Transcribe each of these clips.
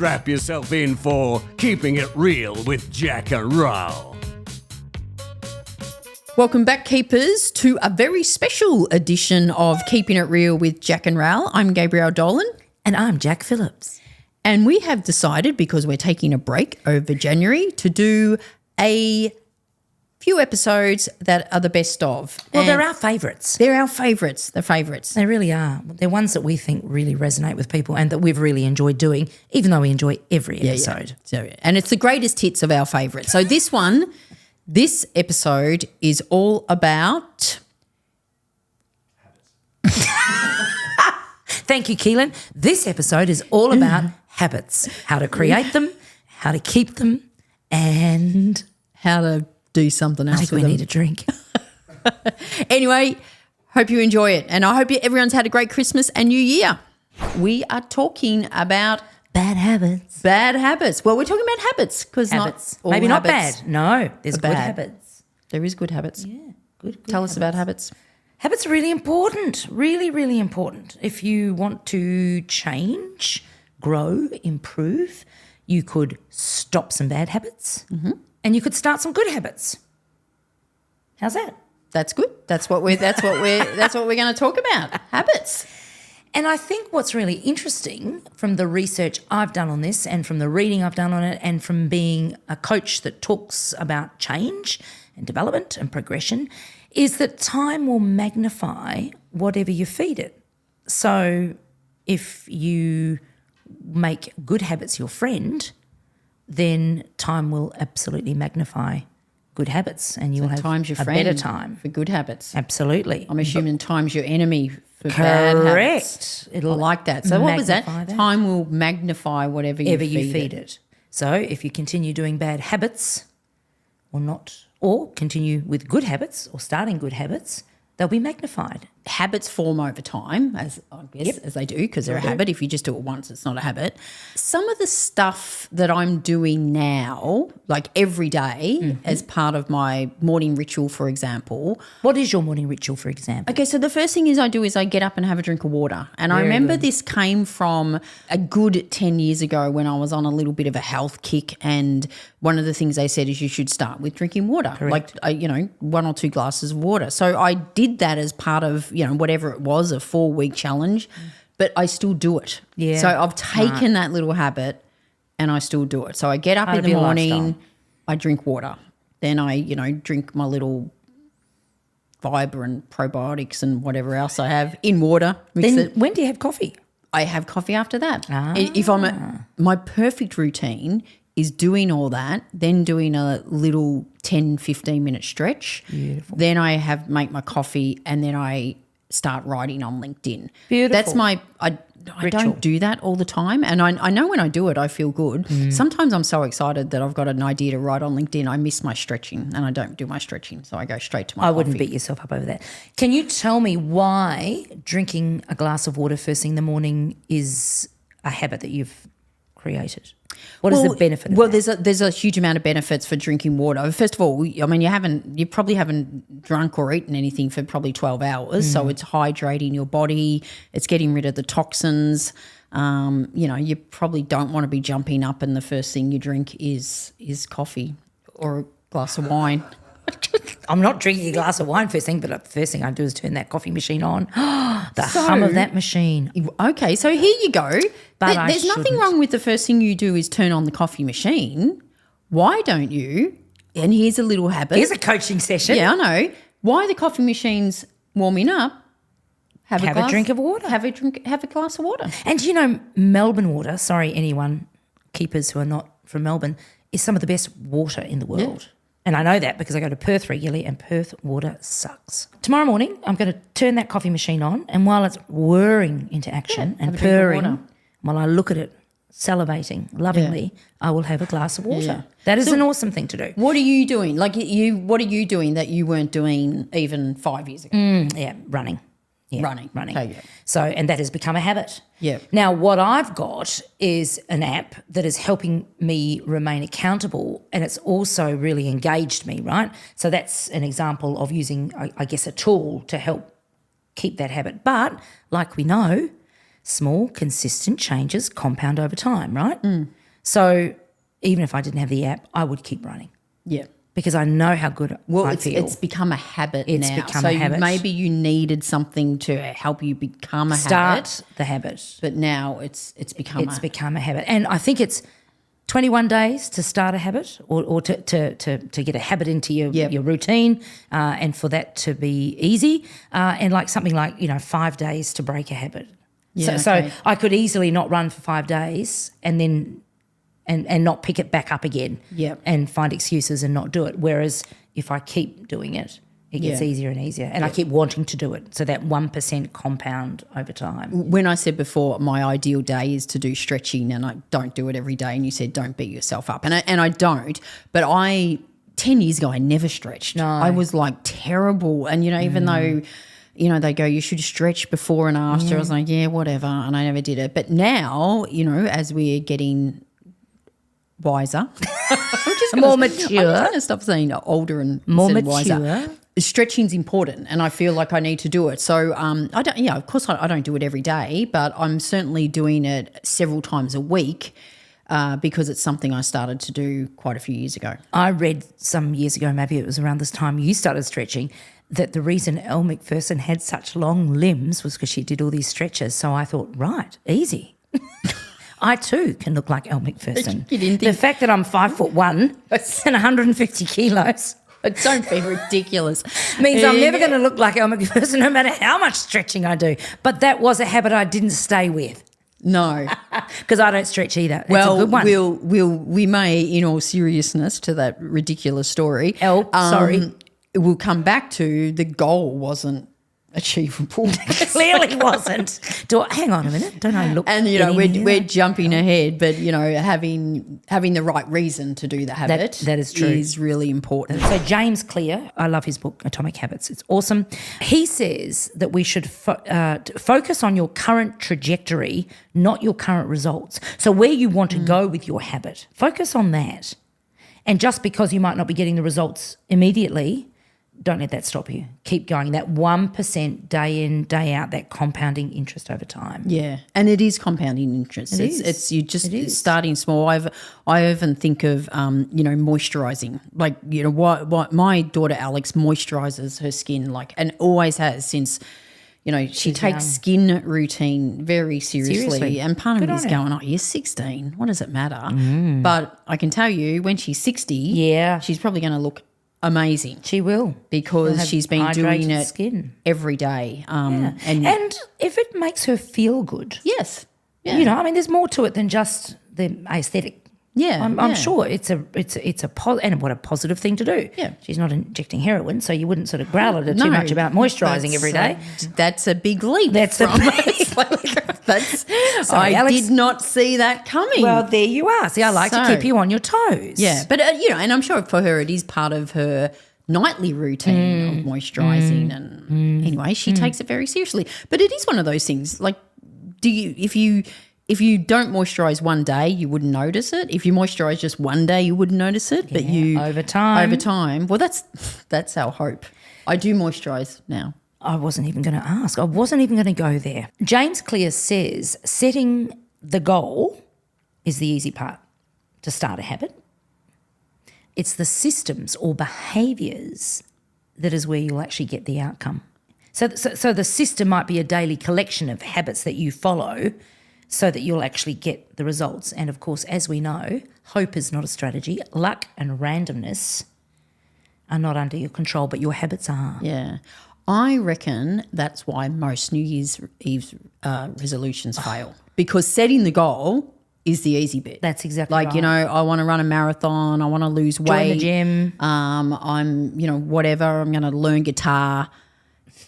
strap yourself in for Keeping It Real with Jack and Ral. Welcome back, Keepers, to a very special edition of Keeping It Real with Jack and Ral. I'm Gabrielle Dolan. And I'm Jack Phillips. And we have decided, because we're taking a break over January, to do a few episodes that are the best of. Well, they're our favourites. They're our favourites, the favourites. They really are. They're ones that we think really resonate with people and that we've really enjoyed doing, even though we enjoy every episode. So, and it's the greatest hits of our favourites. So this episode is all about... Thank you, Keelan. This episode is all about habits, how to create them, how to keep them, and how to do something else I think with we them. need a drink. Anyway, hope you enjoy it. And I hope everyone's had a great Christmas and New Year. We are talking about Bad habits. bad habits. Well, we're talking about habits because Habits. not all Maybe not habits bad. No, there's are good bad. habits. There is good habits. Yeah, good Tell us about habits. Habits are really important, really, really important. If you want to change, grow, improve, you could stop some bad habits and you could start some good habits. How's that? That's good. That's what we're going to talk about. Habits. And I think what's really interesting from the research I've done on this and from the reading I've done on it and from being a coach that talks about change and development and progression is that time will magnify whatever you feed it. So if you make good habits your friend, then time will absolutely magnify good habits and you'll have Time's your a friend better time. for good habits. Absolutely. I'm assuming time's your enemy for bad habits. Correct. I like that. So what was that? magnify that. Time will magnify whatever you feed it. So if you continue doing bad habits or continue with good habits or starting good habits, they'll be magnified. Habits form over time, as they do, because they're a habit. If you just do it once, it's not a habit. Some of the stuff that I'm doing now, like every day as part of my morning ritual, for example. What is your morning ritual, for example? Okay, so the first thing I do is I get up and have a drink of water. And I remember this came from a good 10 years ago when I was on a little bit of a health kick, and one of the things they said is you should start with drinking water, like 1 or 2 glasses of water. So I did that as part of, whatever it was, a 4-week challenge, but I still do it. Yeah. So I've taken that little habit and I still do it. So I get up in the be a morning, lifestyle. I drink water. Then I, drink my little fibre and probiotics and whatever else I have in water. Mix Then it. when do you have coffee? I have coffee after that. If my perfect routine is doing all that, then doing a little 10, 15-minute stretch. Beautiful. Then I make my coffee and then I start writing on LinkedIn. Beautiful. That's I don't do that all the time, and I know when I do it I feel good. Sometimes I'm so excited that I've got an idea to write on LinkedIn, I miss my stretching and I don't do my stretching, so I go straight to my coffee. Wouldn't beat yourself up over that. Can you tell me why drinking a glass of water first thing in the morning is a habit that you've created? What is the benefit of that? There's a huge amount of benefits for drinking water. First of all, I mean, you probably haven't drunk or eaten anything for probably 12 hours, so it's hydrating your body, it's getting rid of the toxins. You probably don't want to be jumping up and the first thing you drink is coffee or a glass of wine. I'm not drinking a glass of wine first thing, but the first thing I do is turn that coffee machine on. The hum of that machine. Okay, so here you go. But There's nothing wrong with the first thing you do is turn on the coffee machine. Why don't you? And here's a little habit. Here's a coaching session. Yeah, I know. Why the coffee machine's warming up, have a drink of water. Have a glass of water. And Melbourne water, sorry, anyone, keepers who are not from Melbourne, is some of the best water in the world. Yeah. And I know that because I go to Perth regularly and Perth water sucks. Tomorrow morning, I'm going to turn that coffee machine on, and while it's whirring into action and purring, while I look at it, salivating lovingly, I will have a glass of water. Yeah. That is an awesome thing to do. What are you doing? What are you doing that you weren't doing even 5 years ago? Running. Yeah, running. Okay, yeah. So, and that has become a habit. Yeah. Now, what I've got is an app that is helping me remain accountable, and it's also really engaged me, right? So that's an example of using, I guess, a tool to help keep that habit. But like we know, Small, consistent changes compound over time, right? So even if I didn't have the app, I would keep running Yeah. because I know how good I feel. It's become a habit It's now. become so a habit. Maybe you needed something to help you become a habit. Start the habit. But now it's become Become a habit. And I think it's 21 days to start a habit or to get a habit into your routine and for that to be easy and like something like, 5 days to break a habit. Yeah, so I could easily not run for 5 days and then and not pick it back up again and find excuses and not do it. Whereas if I keep doing it, it gets easier and easier and I keep wanting to do it. So that 1% compound over time. When I said before my ideal day is to do stretching and I don't do it every day and you said don't beat yourself up. And I don't, but 10 years ago I never stretched. No. I was like terrible. And, even though, they go, you should stretch before and after. I was like, yeah, whatever. And I never did it. But now, as we're getting wiser. More mature. I'm trying to stop saying older and More said mature. wiser. Stretching's important and I feel like I need to do it. So I don't, of course I don't do it every day, but I'm certainly doing it several times a week because it's something I started to do quite a few years ago. I read some years ago, maybe it was around this time you started stretching, that the reason Elle MacPherson had such long limbs was because she did all these stretches. So I thought, right, easy. I too can look like Elle MacPherson. You didn't think- The fact that I'm 5'1" and 150 kilos Don't be ridiculous. means I'm never going to look like Elle MacPherson no matter how much stretching I do. But that was a habit I didn't stay with No. because I don't stretch either. Well, it's a good one. we may, in all seriousness, to that ridiculous story. Sorry. We'll come back to the goal wasn't achievable. Clearly wasn't. Hang on a minute. Don't I look? And getting we're here? jumping ahead, but having the right reason to do the habit that is true. is really important. So James Clear, I love his book Atomic Habits. It's awesome. He says that we should focus on your current trajectory, not your current results. So where you want to go with your habit, focus on that. And just because you might not be getting the results immediately, don't let that stop you. Keep going. That 1% day in, day out, that compounding interest over time. Yeah, and it is compounding interest. It's you just starting small. I often think of moisturising. Like what my daughter Alex moisturises her skin and always has since. She takes skin routine very seriously. And part of me is going, you're 16. What does it matter? But I can tell you when she's 60, she's probably going to look amazing. She will. Because she's been doing it skin. every day. And if it makes her feel good. Yes. Yeah. There's more to it than just the aesthetic. Yeah, I'm sure it's a and what a positive thing to do. Yeah, she's not injecting heroin, so you wouldn't sort of growl at her too much about moisturising every day. That's a big leap. Sorry, I Alex. did not see that coming. Well, there you are. See, I like to keep you on your toes. Yeah, but and I'm sure for her it is part of her nightly routine of moisturising. And anyway, she takes it very seriously. But it is one of those things. Like, if you don't moisturise one day, you wouldn't notice it. If you moisturise just one day, you wouldn't notice it. But over time. Well, that's our hope. I do moisturise now. I wasn't even going to ask. I wasn't even going to go there. James Clear says setting the goal is the easy part to start a habit. It's the systems or behaviours that is where you'll actually get the outcome. So the system might be a daily collection of habits that you follow so that you'll actually get the results. And, of course, as we know, hope is not a strategy. Luck and randomness are not under your control, but your habits are. Yeah. I reckon that's why most New Year's Eve resolutions fail, because setting the goal is the easy bit. That's exactly right. I want to run a marathon. I want to lose weight. Join the gym. I'm, whatever. I'm going to learn guitar.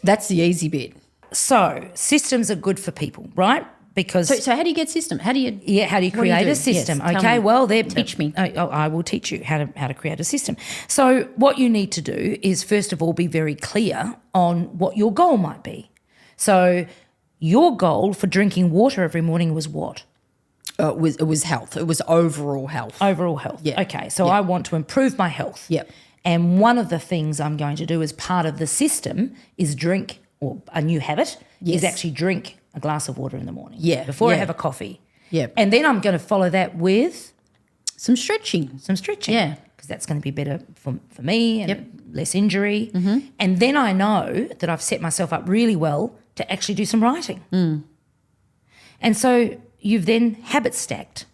That's the easy bit. So systems are good for people, right? Because so how do you get system? How do you create a system? Yes, okay, well, teach me. I will teach you how to create a system. So what you need to do is first of all be very clear on what your goal might be. So your goal for drinking water every morning was what? It was health. It was overall health. Overall health. Yeah. Okay, so I want to improve my health. Yep. And one of the things I'm going to do as part of the system is drink, or a new habit is actually drink a glass of water in the morning. Yeah, Before I yeah. have a coffee. Yeah. And then I'm going to follow that with Some stretching. some stretching. Yeah. Because that's going to be better for me and Yep. less injury. Mm-hmm. And then I know that I've set myself up really well to actually do some writing. And so you've then habit stacked.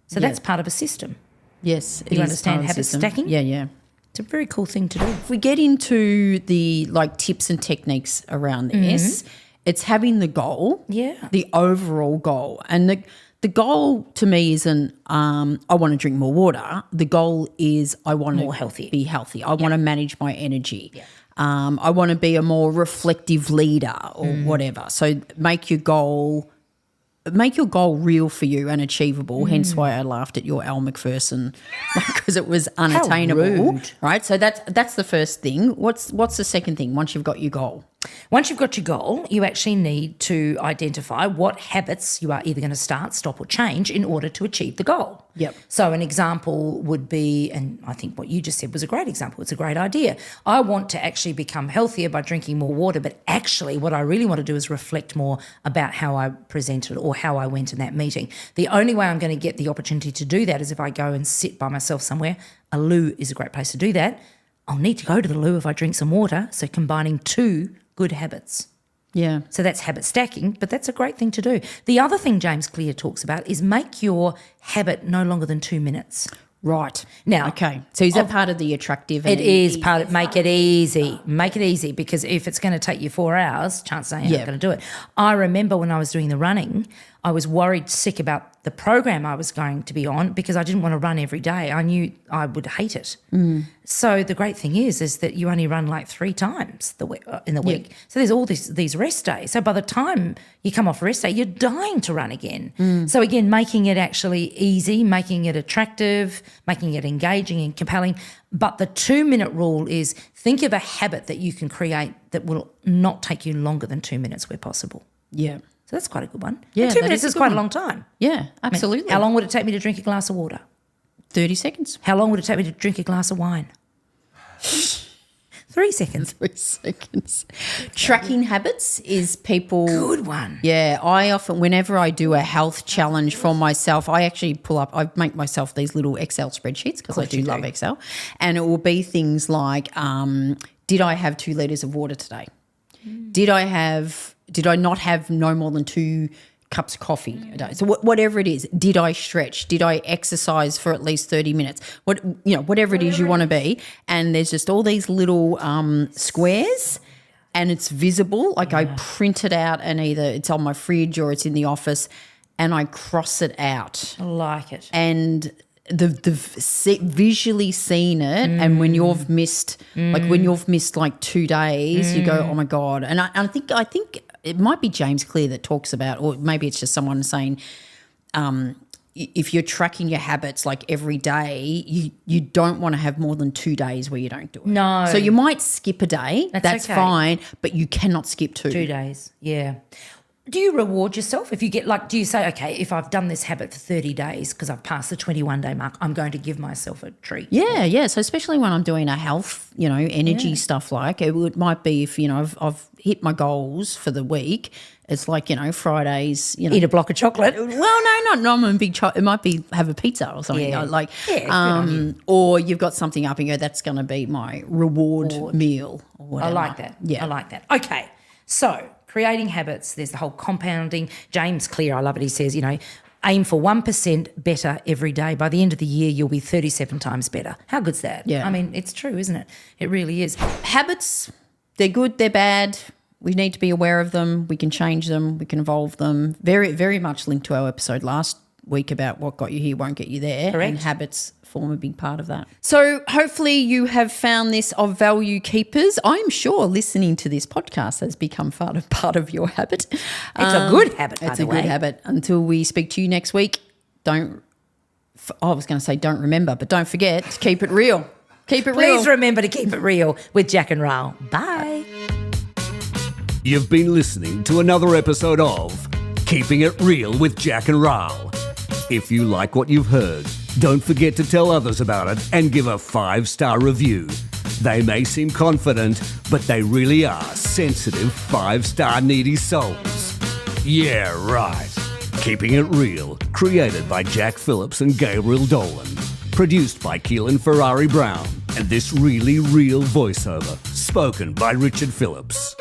So that's part of a system. Yes. it You is understand part of the habit system. stacking? Yeah, yeah. It's a very cool thing to do. If we get into the tips and techniques around this, it's having the goal, Yeah. the overall goal, and the goal to me isn't I want to drink more water. The goal is I want More to healthy. be healthy. I want to manage my energy. I want to be a more reflective leader or whatever. So make your goal real for you and achievable. Hence why I laughed at your Elle MacPherson because it was unattainable. rude. Right. So that's the first thing. What's the second thing once you've got your goal? Once you've got your goal, you actually need to identify what habits you are either going to start, stop, or change in order to achieve the goal. Yep. So an example would be, and I think what you just said was a great example. It's a great idea. I want to actually become healthier by drinking more water, but actually what I really want to do is reflect more about how I presented or how I went in that meeting. The only way I'm going to get the opportunity to do that is if I go and sit by myself somewhere. A loo is a great place to do that. I'll need to go to the loo if I drink some water. So combining two good habits. Yeah. So that's habit stacking, but that's a great thing to do. The other thing James Clear talks about is make your habit no longer than 2 minutes. Right. Now- okay. So is that part of the attractive? It is part of make it easy. Make it easy because if it's going to take you 4 hours, chances are you're Yeah. not going to do it. I remember when I was doing the running, I was worried sick about the program I was going to be on because I didn't want to run every day. I knew I would hate it. So the great thing is that you only run like 3 times in the week. So there's all these rest days. So by the time you come off rest day, you're dying to run again. So again, making it actually easy, making it attractive, making it engaging and compelling. But the 2-minute rule is think of a habit that you can create that will not take you longer than 2 minutes where possible. Yeah. So that's quite a good one. Yeah, And 2 that minutes is a is good quite one. a long time. Yeah, absolutely. How long would it take me to drink a glass of water? 30 seconds. How long would it take me to drink a glass of wine? 3 seconds. 3 seconds. Tracking habits is people. Good one. Yeah, I often, whenever I do a health challenge for myself, I actually I make myself these little Excel spreadsheets because I do you love do. Excel. And it will be things like, did I have 2 litres of water today? Did I not have no more than 2 cups of coffee a day? So whatever it is, did I stretch? Did I exercise for at least 30 minutes? Whatever it is you want to be. And there's just all these little squares and it's visible. Like I print it out and either it's on my fridge or it's in the office and I cross it out. I like it. And visually seen it, and when you've missed like 2 days, you go, oh my God. And I think it might be James Clear that talks about, or maybe it's just someone saying, if you're tracking your habits like every day, you don't want to have more than 2 days where you don't do it. No. So you might skip a day. That's okay. fine, but you cannot skip 2. 2 days, yeah. Do you reward yourself if you get do you say, okay, if I've done this habit for 30 days because I've passed the 21-day mark, I'm going to give myself a treat? Yeah, yeah. So especially when I'm doing a health, energy stuff it might be if, I've hit my goals for the week, it's like, Fridays, Eat a block of chocolate. Well, no, I'm a big it might be have a pizza or something. Yeah. Good on you. Or you've got something up and you go, that's going to be my reward meal or whatever. I like that. Yeah. I like that. Okay, so creating habits, there's the whole compounding. James Clear, I love it, he says, aim for 1% better every day. By the end of the year, you'll be 37 times better. How good's that? Yeah. I mean, it's true, isn't it? It really is. Habits, they're good, they're bad. We need to be aware of them. We can change them. We can evolve them. Very, very much linked to our episode last week about what got you here won't get you there. Correct. And habits form a big part of that. So hopefully you have found this of value, keepers. I'm sure listening to this podcast has become part of your habit. It's a good habit, by It's the a way. good habit. Until we speak to you next week, I was going to say don't remember, but don't forget to keep it real. Keep it real. Please remember to keep it real with Jack and Raoul. Bye. You've been listening to another episode of Keeping It Real with Jack and Raoul. If you like what you've heard, don't forget to tell others about it and give a 5-star review. They may seem confident, but they really are sensitive 5-star needy souls. Yeah, right. Keeping It Real, created by Jack Phillips and Gabriel Dolan. Produced by Keelan Ferrari Brown. And this really real voiceover, spoken by Richard Phillips.